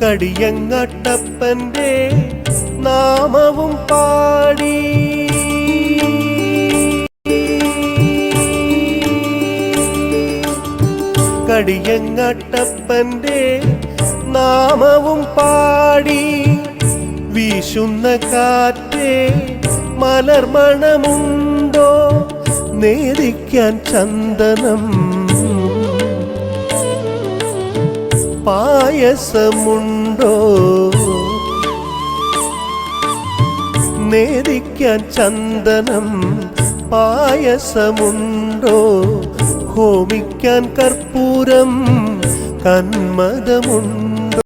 കടിയങ്ങാട്ടപ്പൻ്റെ നാമവും പാടി കടിയങ്ങാട്ടപ്പൻ്റെ നാമവും പാടി വീശുന്ന കാറ്റേ മലർമണമുണ്ടോ നേദിക്കാൻ ചന്ദനം പായസമുണ്ടോ നേദിക്കാൻ ചന്ദനം പായസമുണ്ടോ ഹോമിക്കാൻ കർപ്പൂരം കന്മദമുണ്ടോ